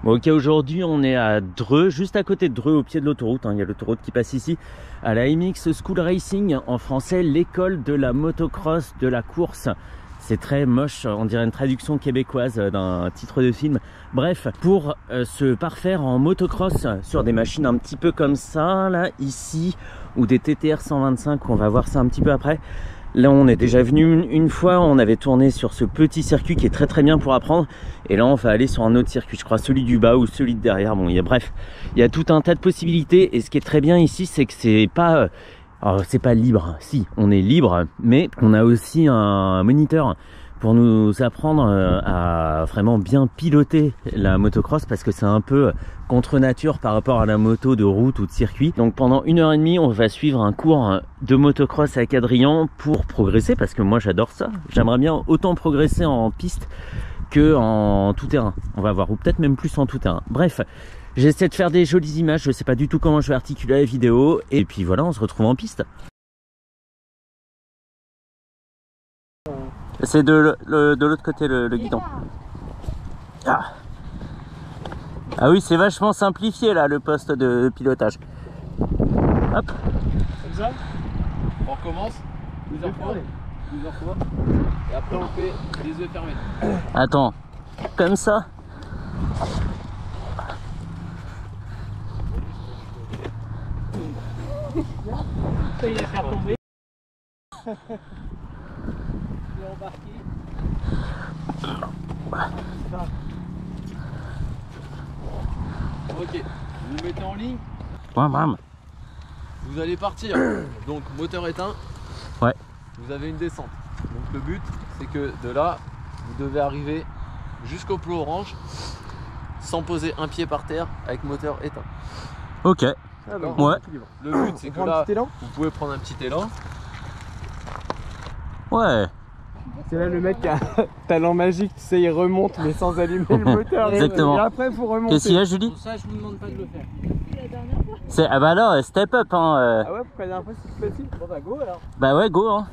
Bon, ok, aujourd'hui on est à Dreux, juste à côté de Dreux, au pied de l'autoroute, hein. Il y a l'autoroute qui passe ici, à la MX School Racing, en français l'école de la motocross, de la course. C'est très moche, on dirait une traduction québécoise d'un titre de film. Bref, pour se parfaire en motocross sur des machines un petit peu comme ça, là, ici, ou des TTR 125, on va voir ça un petit peu après. Là, on est déjà venu une fois, on avait tourné sur ce petit circuit qui est très bien pour apprendre. Et là, on va aller sur un autre circuit, je crois celui du bas ou celui de derrière. Bon, bref, il y a tout un tas de possibilités. Et ce qui est très bien ici, c'est que c'est pas... alors, c'est pas libre, si, on est libre, mais on a aussi un moniteur pour nous apprendre à vraiment bien piloter la motocross, parce que c'est un peu contre nature par rapport à la moto de route ou de circuit. Donc pendant 1h30 on va suivre un cours de motocross avec Adrien pour progresser, parce que moi j'adore ça. J'aimerais bien autant progresser en piste que en tout terrain, on va voir, ou peut-être même plus en tout terrain. Bref, j'essaie de faire des jolies images, je sais pas du tout comment je vais articuler la vidéo, et puis voilà, on se retrouve en piste. C'est de l'autre côté le guidon. Ah oui, c'est vachement simplifié là, le poste de pilotage. Hop. Comme ça. On recommence plusieurs fois. Et après on fait les yeux fermés. Attends, comme ça. Ça il a fait tomber. Ok, vous mettez en ligne. Ouais, bam. Vous allez partir. Donc moteur éteint. Ouais. Vous avez une descente. Donc le but c'est que de là, vous devez arriver jusqu'au plot orange sans poser un pied par terre avec moteur éteint. Ok. Ouais. Le but c'est que là, vous pouvez prendre un petit élan. Ouais. C'est là le mec qui a talent magique, tu sais, il remonte mais sans allumer le moteur. Exactement. Et après il faut remonter. Qu'est-ce qu'il y a, Julie? Pour ça, je vous demande pas de le faire. C'est ah bah alors, step up hein. Ah ouais, pourquoi la dernière fois c'est plus facile? Bon bah go alors. Bah ouais, go hein.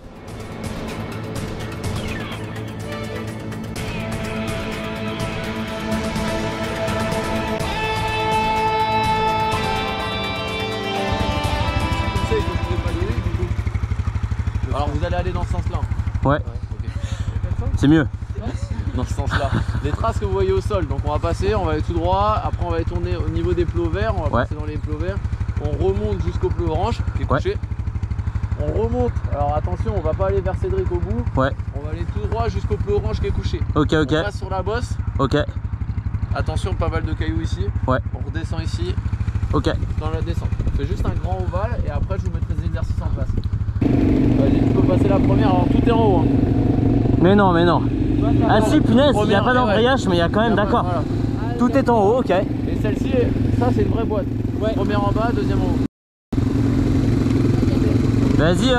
Alors vous allez aller dans ce sens-là. Ouais. Okay. C'est mieux. Dans ce sens-là. Les traces que vous voyez au sol, donc on va passer, on va aller tout droit, après on va aller tourner au niveau des plots verts, on va passer dans les plots verts, on remonte jusqu'au plot orange qui est couché. On remonte, alors attention, on va pas aller vers Cédric au bout. Ouais. On va aller tout droit jusqu'au plot orange qui est couché. Ok, ok. On passe sur la bosse. Ok. Attention, pas mal de cailloux ici. Ouais. On redescend ici. Ok. Dans la descente. On fait juste un grand ovale et après je vous mettrai des exercices en place. Vas-y, tu peux passer la première, alors tout est en haut. Hein. Mais non, mais non. Ah si, punaise, il n'y a pas d'embrayage, mais il y a quand même, d'accord. Voilà. Tout est en haut, ok. Et celle-ci, ça c'est une vraie boîte. Ouais. Première en bas, deuxième en haut. Vas-y,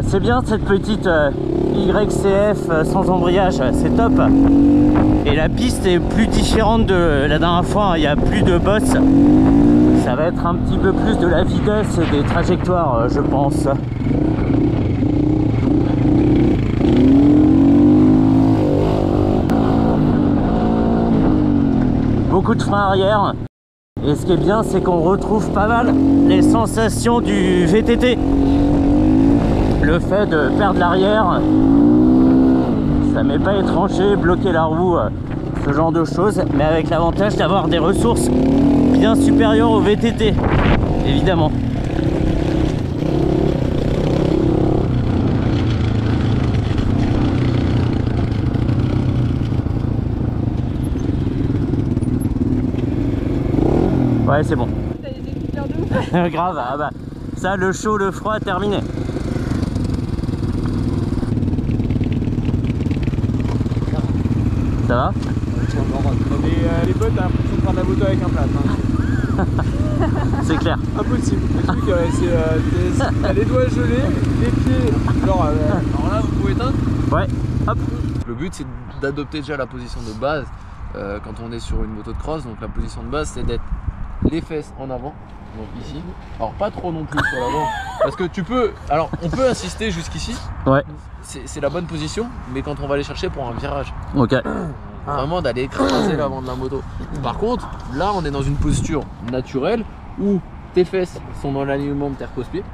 bah c'est bien cette petite YCF sans embrayage, c'est top. Et la piste est plus différente de la dernière fois, il n'y a plus de boss. Ça va être un petit peu plus de la vitesse et des trajectoires, je pense. Beaucoup de freins arrière. Et ce qui est bien, c'est qu'on retrouve pas mal les sensations du VTT. Le fait de perdre l'arrière, ça m'est pas étranger, bloquer la roue, ce genre de choses, mais avec l'avantage d'avoir des ressources bien supérieures au VTT, évidemment. Ouais, c'est bon. T'as les écouteurs de ouf. Grave, ah bah, ça, le chaud, le froid, terminé. Ça va? Les potes, t'as l'impression de faire de la moto avec un plâtre. Hein. C'est clair. Impossible. Le truc, t'as les doigts gelés, les pieds. Genre, Alors là, vous pouvez éteindre. Ouais, hop. Le but, c'est d'adopter déjà la position de base quand on est sur une moto de cross. Donc la position de base, c'est d'être les fesses en avant, donc ici. Alors pas trop non plus sur l'avant, parce que tu peux. Alors on peut insister jusqu'ici. Ouais. C'est la bonne position, mais quand on va aller chercher pour un virage, Ok. vraiment d'aller écraser l'avant de la moto. Par contre, là, on est dans une posture naturelle où tes fesses sont dans l'alignement de tes repose-pieds.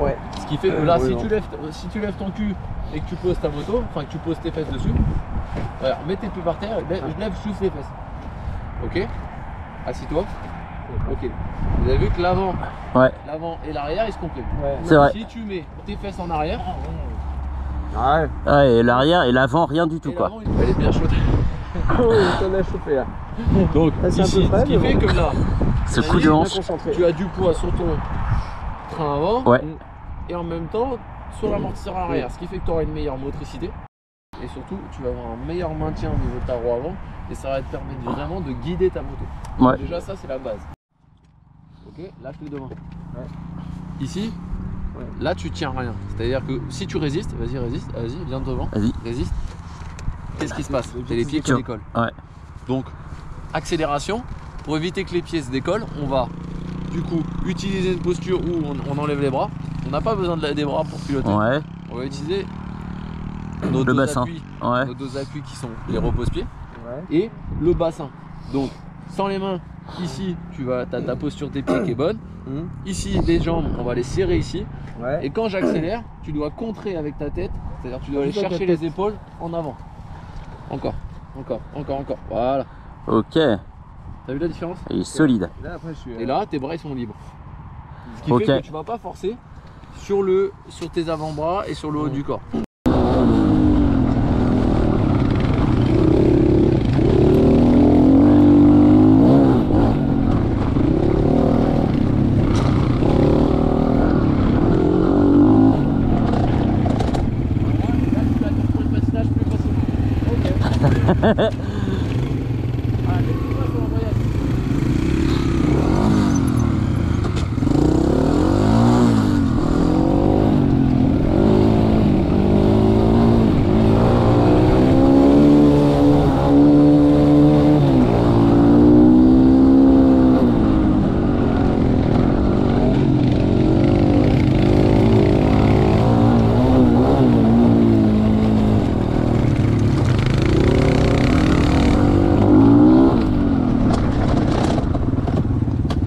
ouais. Ce qui fait que là, oui, si tu lèves ton cul et que tu poses ta moto, enfin que tu poses tes fesses dessus, alors mets tes pieds par terre, je lève juste les fesses. Ok. Assis-toi. Ok. Vous avez vu que l'avant, Ouais. l'avant et l'arrière, ils se complètent. Ouais. C'est vrai. Si tu mets tes fesses en arrière, Ouais. Ouais, et l'arrière et l'avant, rien du tout et quoi. l'avant, elle est bien chaude. Oui, t'en as chauffé là. Donc Ah, c'est un ici, peu frais, ce qui mais fait bon. que là, Ce coup de hanche. Concentré. tu as du poids sur ton train avant Ouais. et en même temps sur l'amortisseur arrière, ce qui fait que tu auras une meilleure motricité et surtout tu vas avoir un meilleur maintien au niveau de ta roue avant et ça va te permettre vraiment de guider ta moto. Ouais. Déjà ça c'est la base. Ok, lâche les devant. Ici, là tu tiens rien. C'est-à-dire que si tu résistes, vas-y résiste, vas-y viens devant, Vas-y. résiste. Qu'est-ce qui se passe? T'as les pieds qui décollent. Ouais. Donc accélération, pour éviter que les pieds se décollent, on va du coup utiliser une posture où on enlève les bras. On n'a pas besoin des bras pour piloter. Ouais. On va utiliser nos Le deux bassin. appuis, Ouais. nos deux appuis qui sont les repose-pieds Ouais. et le bassin. Donc sans les mains, ici tu as ta posture des pieds qui est bonne. Ici les jambes, on va les serrer ici. Ouais. Et quand j'accélère, tu dois contrer avec ta tête, c'est-à-dire tu dois aller Juste avec chercher la tête. les épaules en avant. Encore, encore, encore, encore. Voilà. Ok. T'as vu la différence? Il est solide. Là, après, je suis. Et là, tes bras ils sont libres. Ce qui Ok. fait que tu vas pas forcer sur tes avant-bras et sur le haut du corps.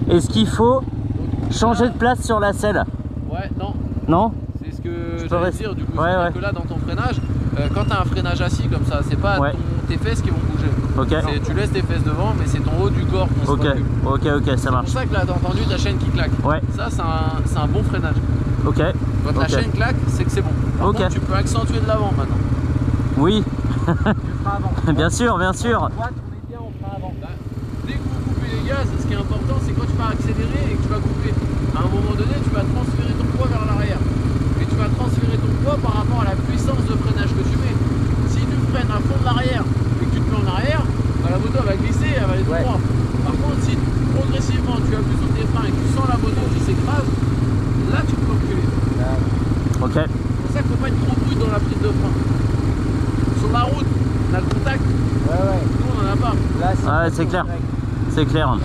Est-ce qu'il faut changer de place sur la selle? Ouais, non, Non? c'est ce que peux j'allais rester. dire du coup. Ouais, C'est-à-dire ouais. que là, dans ton freinage, quand tu as un freinage assis comme ça, c'est pas Ouais. tes fesses qui vont bouger. Ok. Tu laisses tes fesses devant, mais c'est ton haut du corps qu'on Ok. se recule. Ok, ok, ça C'est marche. pour ça que là, t'as entendu ta chaîne qui claque. Ouais. Ça, c'est un bon freinage. Ok. Quand ta Ok. chaîne claque, c'est que c'est bon. Par Ok. contre, tu peux accentuer de l'avant maintenant. Oui. avant. Bien sûr, bien sûr. Droite, on est bien, on fera avant. Bah, dès que vous coupez les gaz, ce qui est important, c'est quand tu vas accélérer et que tu vas couper. À un moment donné, tu vas transférer ton poids vers l'arrière. Et tu vas transférer ton poids par rapport à la puissance de freinage que tu mets. Si tu freines à fond de l'arrière et que tu te mets en arrière, bah, la moto elle va glisser, elle va aller tout Ouais. droit. Par contre, si progressivement tu appuies sur tes freins et que tu sens la moto qui s'écrase, là tu peux reculer. Ok. C'est pour ça qu'il ne faut pas être trop brut dans la prise de frein. Sur la route, on a le contact. Ouais. Nous, on n'en a pas. Là, Ouais, c'est clair. C'est clair.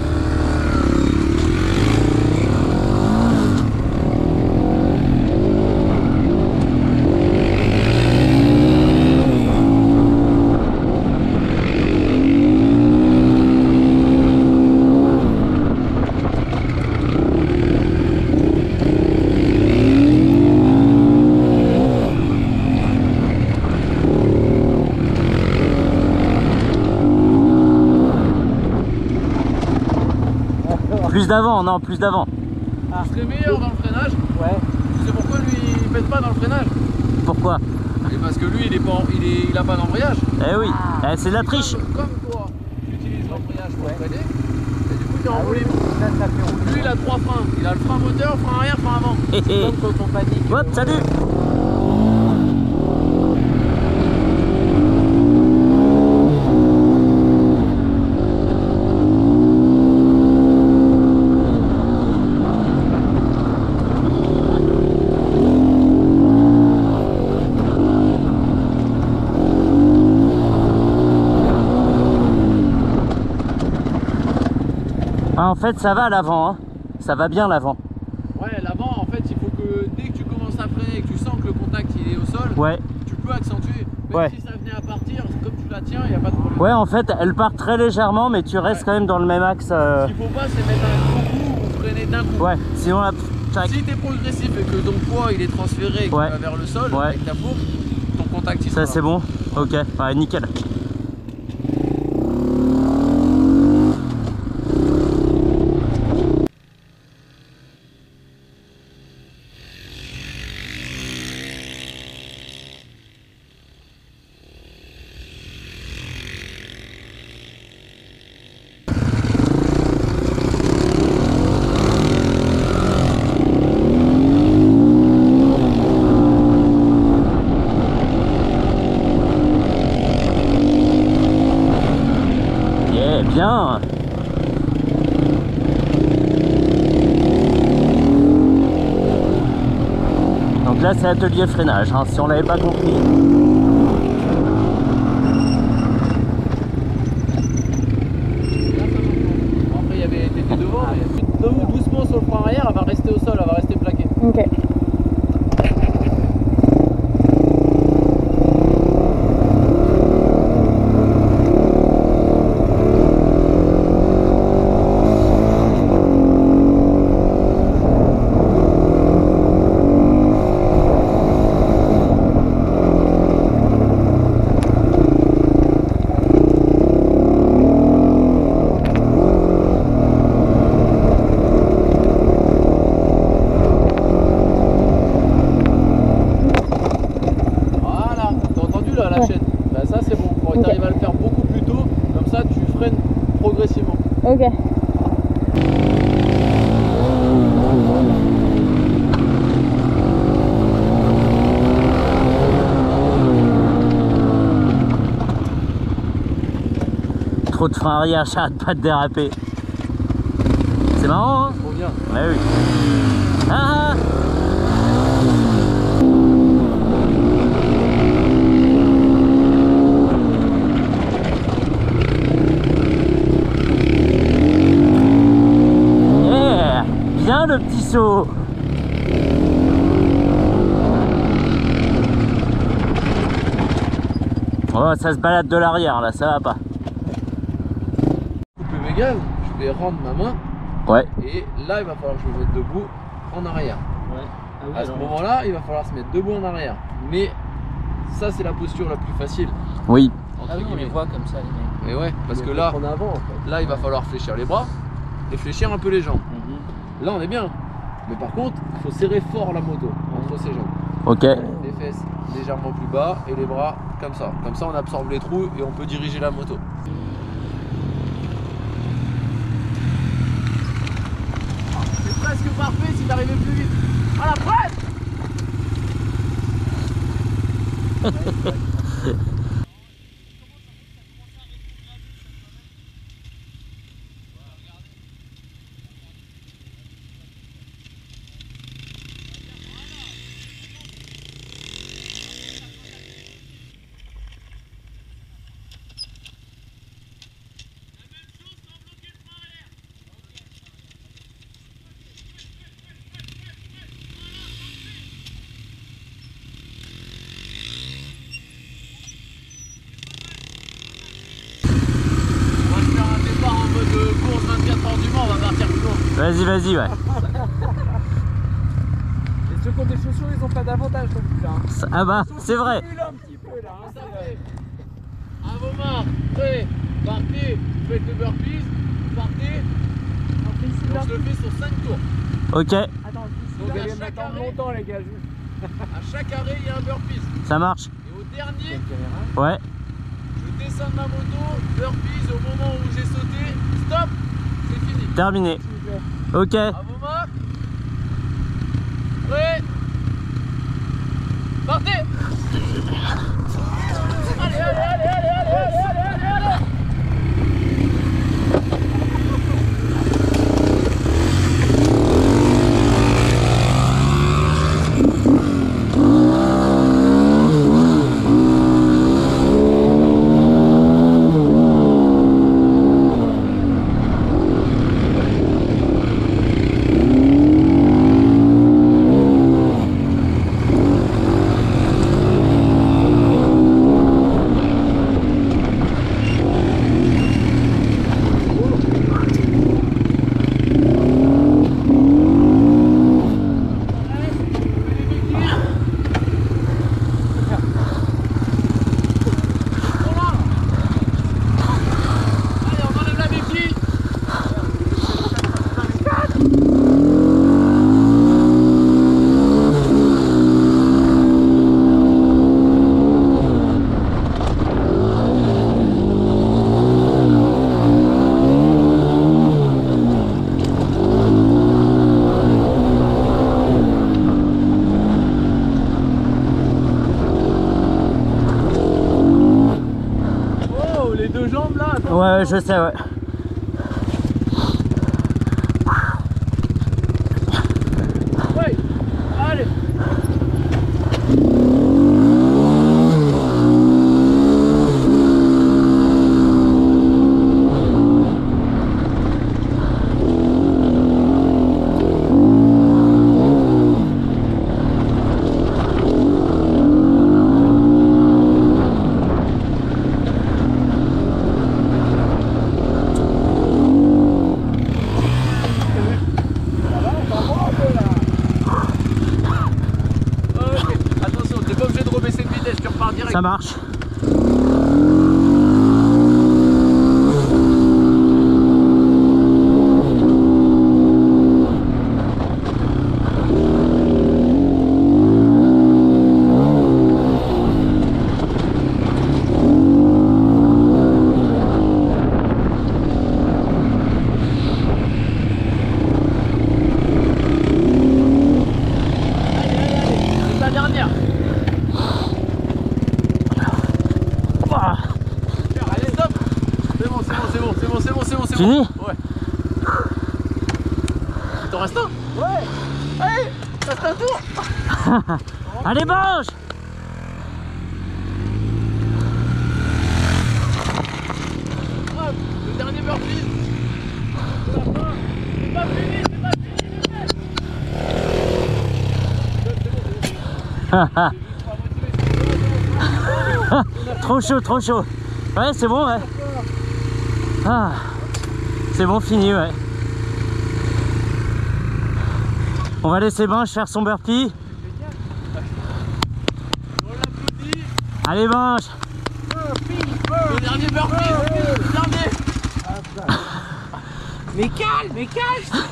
Plus d'avant, non, plus d'avant. Il serait meilleur dans le freinage. Ouais. Tu sais pourquoi lui il pète pas dans le freinage? Pourquoi? Et parce que lui il a pas d'embrayage. Eh oui, c'est de la triche. Comme toi, tu utilises l'embrayage pour freiner. Et du coup tu es en roue libre. Là, ça fait rouler. Lui il a 3 freins. Il a le frein moteur, frein arrière, frein avant. Comme quand on panique. Hop, salut. Ah, en fait, ça va à l'avant, hein. Ça va bien l'avant. Ouais, l'avant en fait il faut que dès que tu commences à freiner et que tu sens que le contact il est au sol, Ouais. tu peux accentuer. Même Ouais. si ça venait à partir, comme tu la tiens, il n'y a pas de problème. Ouais, en fait, elle part très légèrement, mais tu restes quand même dans le même axe. Ce qu'il faut pas c'est mettre un gros coup ou freiner d'un coup. Ouais, sinon la... Tac. Si tu es progressif et que ton poids il est transféré et qu'il Ouais. va vers le sol Ouais. avec ta fourche, ton contact il Ça, sera c'est là. bon. Ok, ouais, nickel. Yeah, bien. Donc là, c'est atelier freinage, hein, si on l'avait pas compris. Après il y avait t'étais devant, mais doucement sur le frein arrière, elle va rester au sol, elle va rester plaquée. Ok. Voilà, t'as entendu là la Ouais. chaîne? Bah ça c'est bon, quand Ok. t'arrives à le faire beaucoup plus tôt, comme ça tu freines progressivement. Ok. Trop de frein arrière, j'arrête pas de déraper. C'est marrant, hein? Trop bien. Ouais, oui. Ah, ah. Yeah, bien le petit saut. Oh, ça se balade de l'arrière là, ça va pas. Coupé Mégane, je vais rendre ma main Ouais. et là il va falloir que je me mette debout en arrière. À ce moment-là, il va falloir se mettre debout en arrière. Mais ça c'est la posture la plus facile. Oui. Entre Ah oui, on les guillemets. voit comme ça, les mecs. Mais ouais, parce que là, En avant, en fait. là il va falloir fléchir les bras et fléchir un peu les jambes. Là on est bien. Mais par contre, il faut serrer fort la moto entre ses jambes. Ok. Les fesses légèrement plus bas et les bras comme ça. Comme ça on absorbe les trous et on peut diriger la moto. C'est presque parfait si t'arrivais plus vite. À la presse. Vas-y, vas-y, ouais. Et ceux qui ont des chaussures, ils ont pas d'avantage non plus là. Hein. Ah bah, c'est vrai. Un petit peu là. Hein, à vos mains, prêt, partez, faites le burpees, partez. Donc je le fais sur 5 tours. Ok, Attends, Donc vous à allez chaque m'attendre arrêt, longtemps les gars. à chaque arrêt, il y a un burpees. ça marche. Et au dernier, Ouais. je descends de ma moto, burpees au moment où j'ai sauté, stop, c'est fini. Terminé. Ok. À vos mains, prêt, partez. Allez, allez, allez, allez, allez, allez, allez, allez. Ouais, je sais, ouais. Ouais, allez. Ça marche. C'est la dernière. Allez, stop. C'est bon, c'est bon, c'est bon, c'est bon, c'est bon, c'est bon, c'est bon. Fini? Ouais. Il t'en reste un? Ouais. Allez, reste un tour. Allez, mange! Hop, le dernier burpee. C'est la fin. C'est pas fini, c'est pas fini. Trop chaud, trop chaud. Ouais, c'est bon, ouais. Ah, c'est bon, fini, ouais. On va laisser Binge faire son burpee. On l'applaudit. Allez, Binge. Le dernier burpee. Le dernier. Mais calme,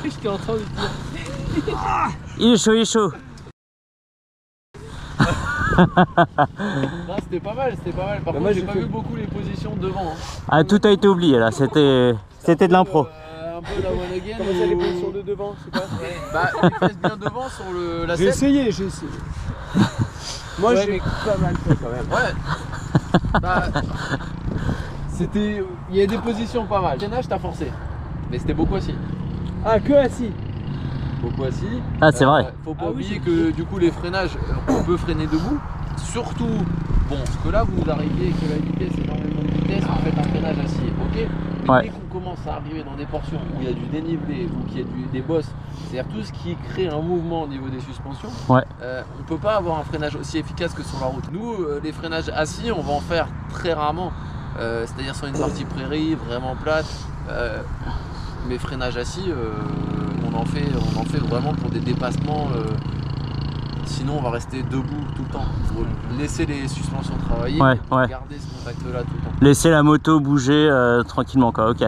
je t'ai entendu dire. Il est chaud, il est chaud. Non, c'était pas mal, c'était pas mal. Par contre, j'ai pas vu beaucoup les positions devant. Hein. Ah, tout a été oublié là, c'était de l'impro. Un peu la one again. Comment ça les positions de devant, je sais pas. Bah, les fesses bien devant sur la J'ai selle. essayé. Moi j'ai pas mal fait quand même. Ouais. Bah, c'était. Il y a des positions pas mal. Freinage, t'as forcé. Mais c'était beaucoup assis. Ah, que assis. Beaucoup assis. Ah, c'est vrai. Faut pas oublier que du coup, les freinages, on peut freiner debout. Surtout, bon, parce que là, vous arrivez avec la vitesse, énormément de vitesse, vous faites un freinage assis, ok. Mais Ouais. dès qu'on commence à arriver dans des portions où il y a du dénivelé ou qu'il y a des bosses, c'est-à-dire tout ce qui crée un mouvement au niveau des suspensions, Ouais. on peut pas avoir un freinage aussi efficace que sur la route. Nous, les freinages assis, on va en faire très rarement. C'est-à-dire sur une partie prairie, vraiment plate. Mais freinage assis, on on en fait vraiment pour des dépassements. Sinon, on va rester debout tout le temps. Il faut laisser les suspensions travailler, garder ce contact-là tout le temps. Laisser la moto bouger tranquillement, quoi. Ok.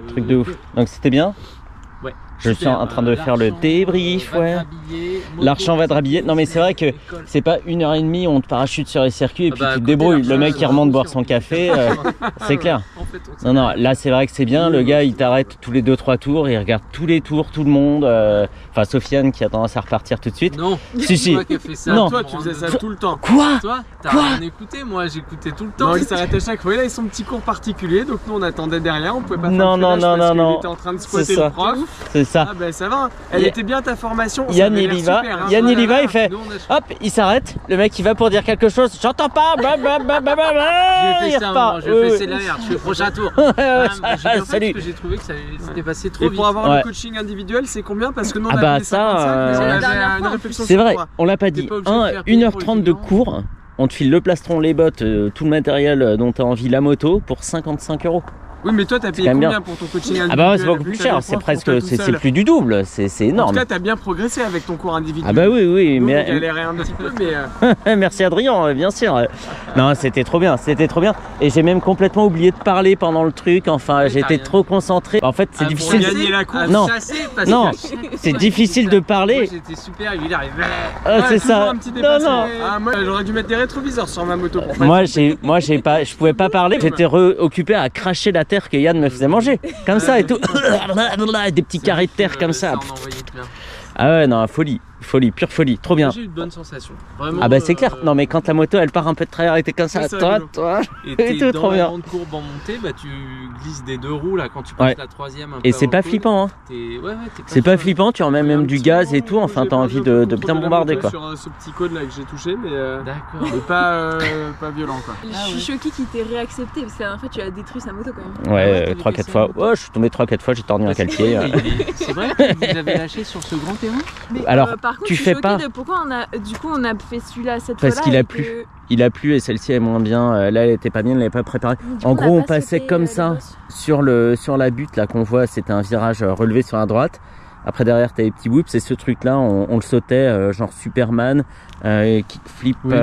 Truc de ouf. Donc c'était bien. Ouais. Je suis en train de faire le débrief, ouais. L'argent va te rhabiller. Non mais c'est vrai que c'est pas 1h30, on te parachute sur les circuits et puis tu te débrouilles. Le mec qui remonte boire son café, c'est clair. Non, non, là c'est vrai que c'est bien. Le gars il t'arrête tous les 2-3 tours, il regarde tous les tours, tout le monde. Enfin Sofiane qui a tendance à repartir tout de suite. Non, si. C'est toi qui as fait ça. Non. Toi tu faisais ça tout le temps. Quoi? Toi, t'as rien écouté, moi j'écoutais tout le temps. Non, il s'arrêtait chaque fois. Là, ils sont son petit cours particulier, donc nous on attendait derrière, on pouvait pas faire non, le flash non, parce non, qu'il était en train de squatter ça. le prof. C'est ça. Ah ben ça va, elle était bien ta formation. Yann il y va, Yann il y va, il fait hop, il s'arrête, le mec il va pour dire quelque chose, j'entends pas, j'ai fait ça, moi, je fais c'est de la merde, je fais prochain tour. Salut. J'ai trouvé que ça s'était passé trop vite. Et pour avoir le coaching individuel, c'est combien? Parce que nous on ah bah a payé 55, une réflexion. C'est vrai, on l'a pas dit. 1h30 de cours, on te file le plastron, les bottes, tout le matériel dont tu as envie, la moto, pour 55 €. Oui, mais toi, t'as payé combien pour ton coaching individuel? Ah bah ouais, c'est beaucoup plus cher, c'est presque, c'est plus du double, c'est énorme. En tout cas, t'as bien progressé avec ton cours individuel. Ah bah oui, oui, nous, mais... on galérait un petit peu, mais... Merci Adrien, bien sûr. Non, c'était trop bien, c'était trop bien. Et j'ai même complètement oublié de parler pendant le truc, enfin, j'étais trop concentré. En fait, c'est difficile... Pour gagner la course. Non, non, c'est difficile de parler. J'étais super, il arrive. C'est ça. Non. Ah, moi, j'aurais dû mettre des rétroviseurs sur ma moto. Moi, je pouvais pas parler, j'étais occupé à cracher la terre que Yann me faisait manger, comme ça et tout. Des petits carrés de terre comme ça. Ah ouais, non, folie, pure folie, trop bien. J'ai eu de bonnes sensations. Vraiment, ah bah c'est clair, non mais quand la moto elle part un peu de travers et t'es comme ça, toi, et tout, trop bien. Dans la grande courbe en montée, bah tu glisses des deux roues là quand tu passes la troisième. Et c'est pas flippant, hein. C'est pas flippant, tu remets même du gaz et tout, enfin t'as envie de bien bombarder quoi. Sur ce petit code là que j'ai touché, mais d'accord. pas violent quoi. Je suis choquée qu'il t'ait réaccepté parce que la dernière fois tu as détruit sa moto quand même. Ouais, 3-4 fois. Ouais, je suis tombé 3-4 fois, j'ai tordu un calpier. C'est vrai que vous avez lâché sur ce grand terrain? Alors, par contre, tu fais pas. Pourquoi on a fait celui-là cette fois-là? Parce qu'il a plu. Il a plu et celle-ci est moins bien. Là, elle était pas bien, elle l'avait pas préparée. En gros, on passait comme ça sur la butte là qu'on voit. C'était un virage relevé sur la droite. Après derrière, t'as les petits whips. Et ce truc-là, on le sautait genre Superman, kickflip. Oui,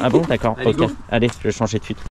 ah bon, d'accord. Ok. Allez, je vais changer de suite.